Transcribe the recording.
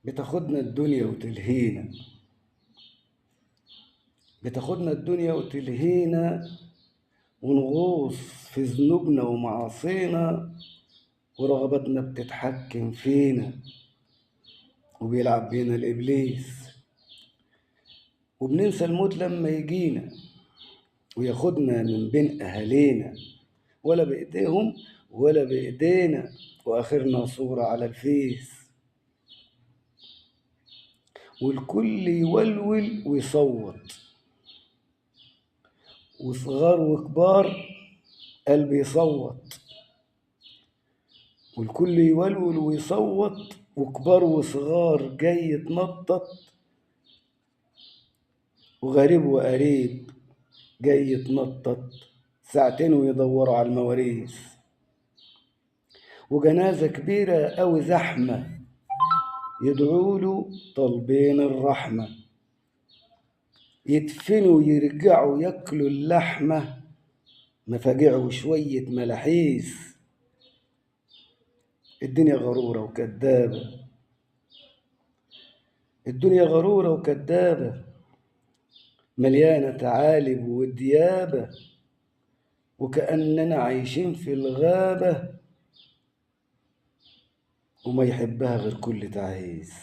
بتاخدنا الدنيا وتلهينا، بتاخدنا الدنيا وتلهينا، ونغوص في ذنوبنا ومعاصينا، ورغبتنا بتتحكم فينا وبيلعب بينا الإبليس. وبننسى الموت لما يجينا وياخدنا من بين أهالينا، ولا بإيديهم ولا بإيدينا، وآخرنا صورة على الفيس، والكل يولول ويصوت، وصغار وكبار قلبي يصوت، والكل يولول ويصوت، وكبار وصغار جاي يتنطط، وغريب وقريب جاي يتنطط ساعتين ويدوروا على المواريث. وجنازة كبيرة أوي زحمة يدعوله طالبين الرحمة، يدفنوا يرجعوا ياكلوا اللحمة، مفاجع وشوية ملاحيس. الدنيا غرورة وكدابة، الدنيا غرورة وكدابة، مليانة تعالب وديابة، وكأننا عايشين في الغابة، وما يحبها غير كل تعيس.